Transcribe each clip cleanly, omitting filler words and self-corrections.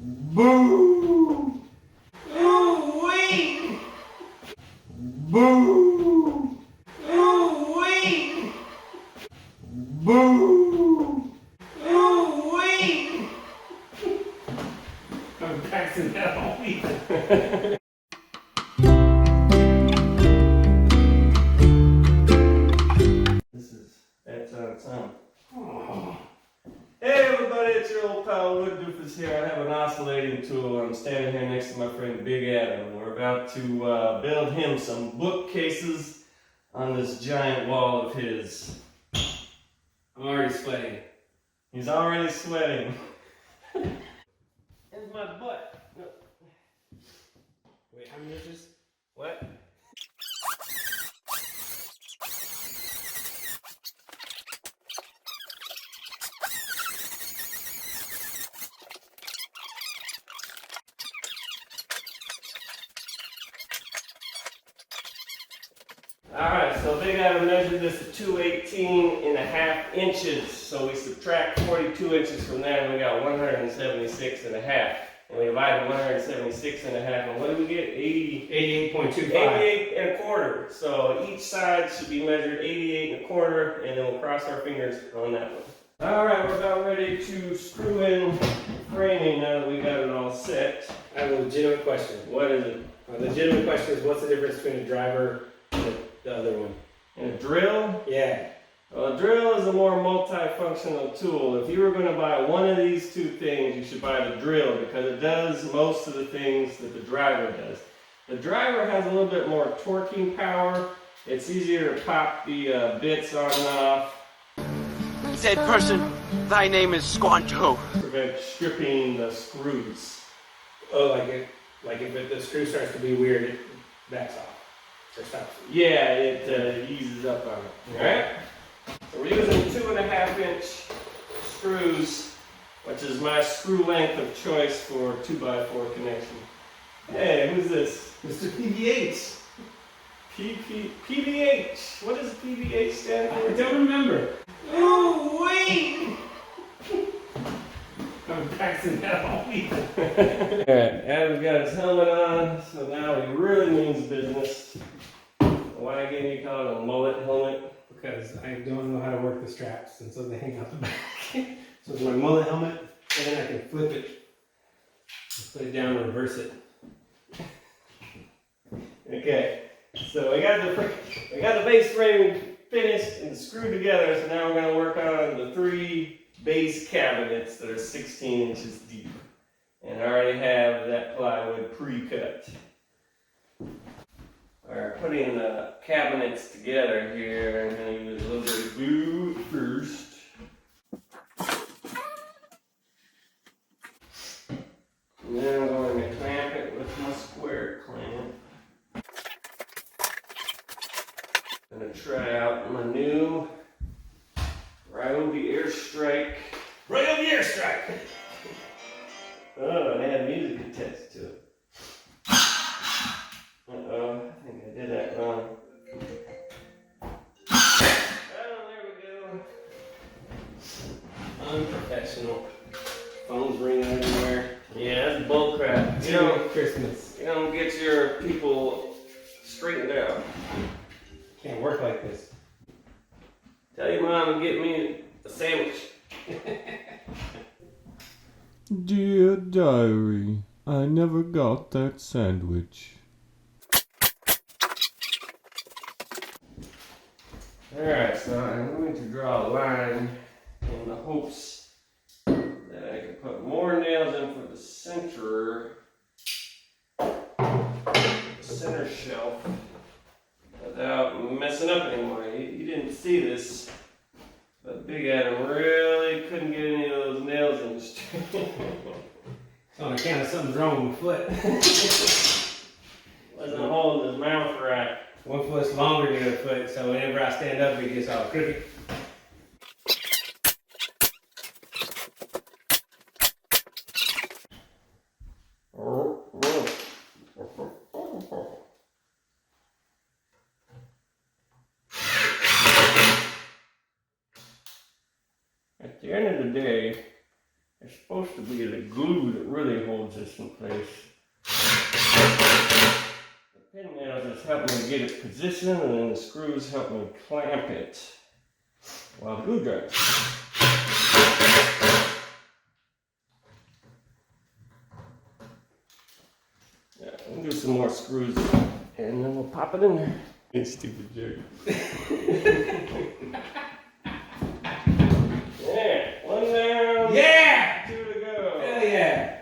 Boo! Ooh-wee! Boo! Ooh-wee! Boo! Ooh-wee! I'm practicing that all week. That's on its own. Oh. Hey everybody, it's your old pal Wood Doofus here. I have an oscillating tool. I'm standing here next to my friend Big Adam. We're about to build him some bookcases on this giant wall of his. I'm already sweating. He's already sweating. Here's my butt. Wait, how many inches? What? Alright, so Big Adam measured this at 218.5 inches. So we subtract 42 inches from that and we got 176.5. And we divided 176.5 and what did we get? 88.25. 88 and a quarter. So each side should be measured 88 and a quarter, and then we'll cross our fingers on that one. Alright, we're about ready to screw in framing now that we got it all set. I have a legitimate question. What is it? A legitimate question is what's the difference between a driver and the other one? And a drill? Yeah. Well, a drill is a more multifunctional tool. If you were going to buy one of these two things, you should buy the drill because it does most of the things that the driver does. The driver has a little bit more torquing power. It's easier to pop the bits on and off. Said person, thy name is Squanto. Prevent stripping the screws. Oh, like if the screw starts to be weird, it backs off. Or stops. Yeah, it eases up on it. Alright? So we're using 2.5 inch screws, which is my screw length of choice for 2x4 connection. Hey, who's this? Mr. PVH. PVH. What does PVH stand for? I don't remember. Ooh-wee! I'm practicing that all week. Alright, Adam's got his helmet on, so now he really means business. Why again you call it a mullet helmet? Because I don't know how to work the straps, and so they hang out the back. So it's my mullet helmet, and then I can flip it, put it down and reverse it. Okay, so we got the base frame finished and screwed together, so now we're going to work on the 3 base cabinets that are 16 inches deep. And I already have that plywood pre-cut. We're putting the cabinets together here. I'm going to use a little bit of glue first. And then I'm going to clamp it with my square clamp. I'm going to try out my new Ryobi Airstrike. Ryobi Airstrike! Oh, and it had music attached to it. Uh-oh, I think I did that wrong. Oh, there we go. Unprofessional. Phones ringing everywhere. Yeah, that's bull crap. Christmas. You don't get your people straightened out. Can't work like this. Tell your mom to get me a sandwich. Dear diary, I never got that sandwich. Alright, so I'm going to draw a line in the hopes that I can put more nails in for the center shelf without messing up anymore. You didn't see this, but Big Adam really couldn't get any of those nails in straight. On account of something's wrong with my foot. Wasn't holding his mouth right. One foot's longer than the other foot, so whenever I stand up, it gets all crooked. At the end of the day, there's supposed supposed to be the glue that really holds this in place. The pin nails just help me get it positioned, and then the screws help me clamp it while the glue dries. Yeah, we'll do some more screws, and then we'll pop it in there. You stupid jerk. Yeah, one down. Yeah! 2 to go. Hell yeah!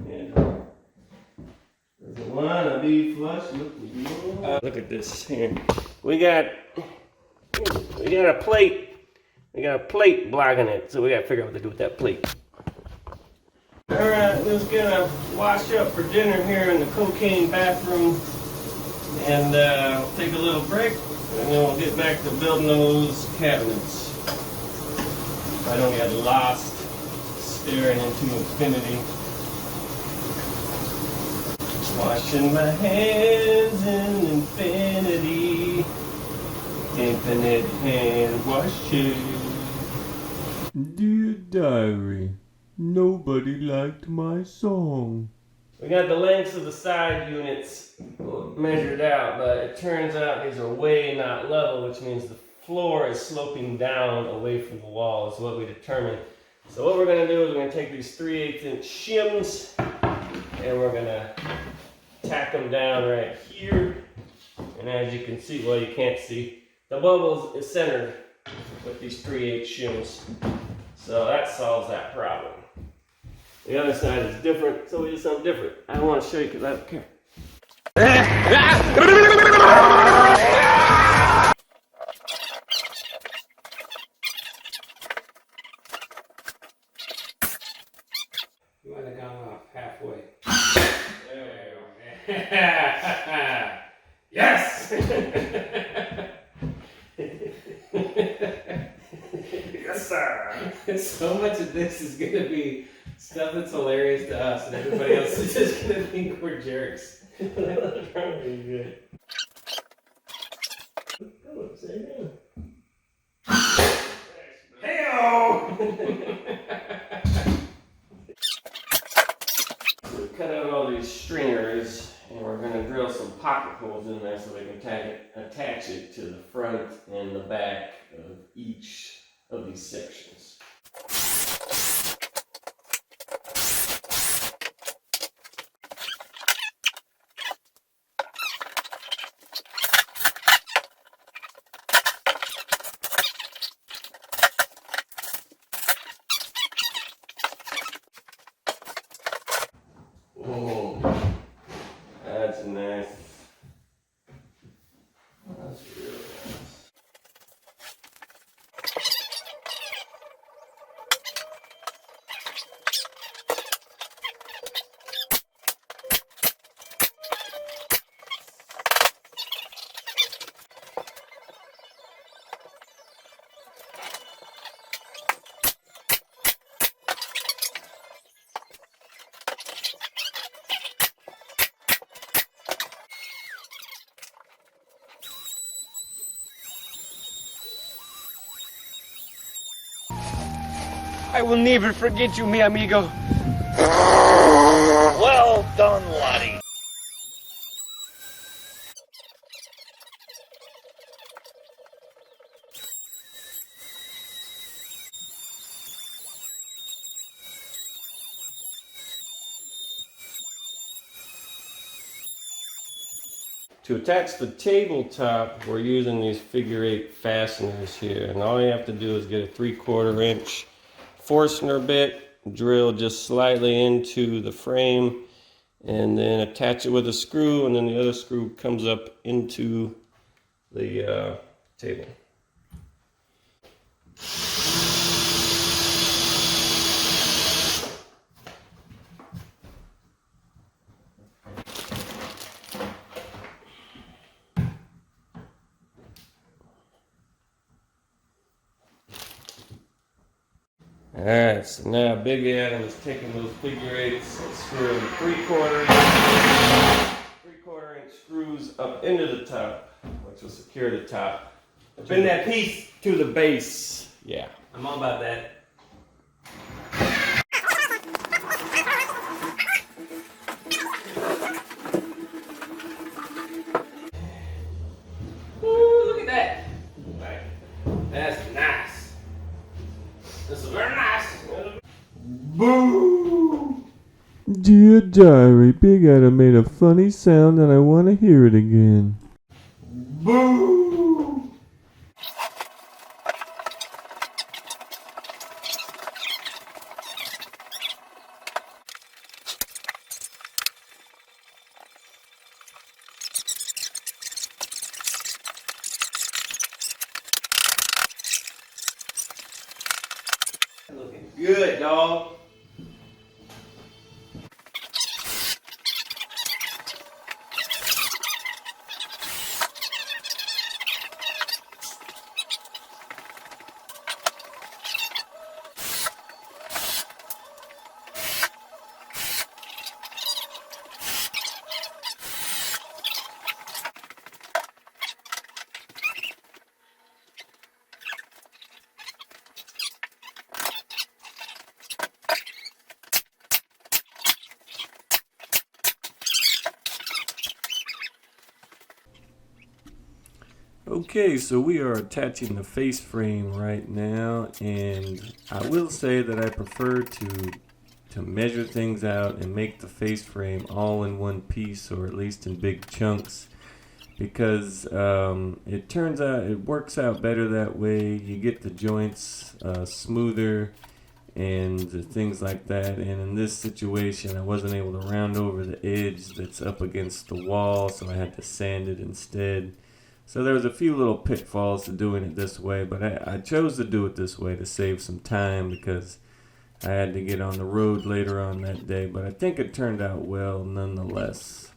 Yeah. There's a line of B flush. Look at this here. We got a plate. We got a plate blocking it, so we got to figure out what to do with that plate. All right, let's get a wash up for dinner here in the cocaine bathroom, and we'll take a little break, and then we'll get back to building those cabinets. If I don't get lost staring into infinity. Washing my hands in infinity. Infinite hand washing. Dear diary, nobody liked my song. We got the lengths of the side units measured out, but it turns out these are way not level, which means the floor is sloping down away from the wall, is what we determined. So what we're going to do is we're going to take these 3/8 inch shims, and we're going to tack them down right here. And as you can see, well, you can't see, the bubble is centered with these 3/8 shims. So that solves that problem. The other side is different, so we do something different. I don't want to show you because I don't care. You might have gone off halfway. There we go. Yes! Yes, sir. So much of this is going to be stuff that's hilarious to us, and everybody else is just going to think we're jerks. That's probably good. Come on, say it. Hey-o! We cut out all these stringers, and we're going to drill some pocket holes in there so we can attach it to the front and the back of each of these sections. Oh, that's nice. That's really nice. I will never forget you, mi amigo. Well done, laddie. To attach the tabletop, we're using these figure-8 fasteners here, and all you have to do is get a 3/4 inch Forstner bit, drill just slightly into the frame, and then attach it with a screw, and then the other screw comes up into the table. Alright, so now Big Adam is taking those figure-8s and screwing 3/4 inch screws up into the top, which will secure the top. Bend that piece to the base. Yeah. I'm all about that. Ooh, look at that. Right. That's nice. This is very nice. Boo! Dear Diary, Big Adam made a funny sound and I want to hear it again. Boo! Looking good, dog. Okay, so we are attaching the face frame right now, and I will say that I prefer to measure things out and make the face frame all in one piece, or at least in big chunks, because it works out better that way. You get the joints smoother and things like that. And in this situation, I wasn't able to round over the edge that's up against the wall, so I had to sand it instead. So there was a few little pitfalls to doing it this way, but I chose to do it this way to save some time because I had to get on the road later on that day. But I think it turned out well nonetheless.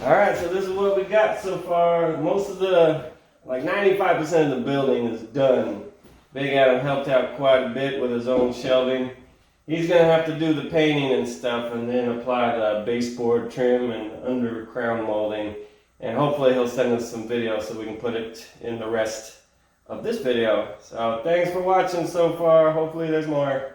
Alright, so this is what we got so far. Most of the, like 95% of the building is done. Big Adam helped out quite a bit with his own shelving. He's going to have to do the painting and stuff and then apply the baseboard trim and under crown molding. And hopefully he'll send us some video so we can put it in the rest of this video. So thanks for watching so far. Hopefully there's more.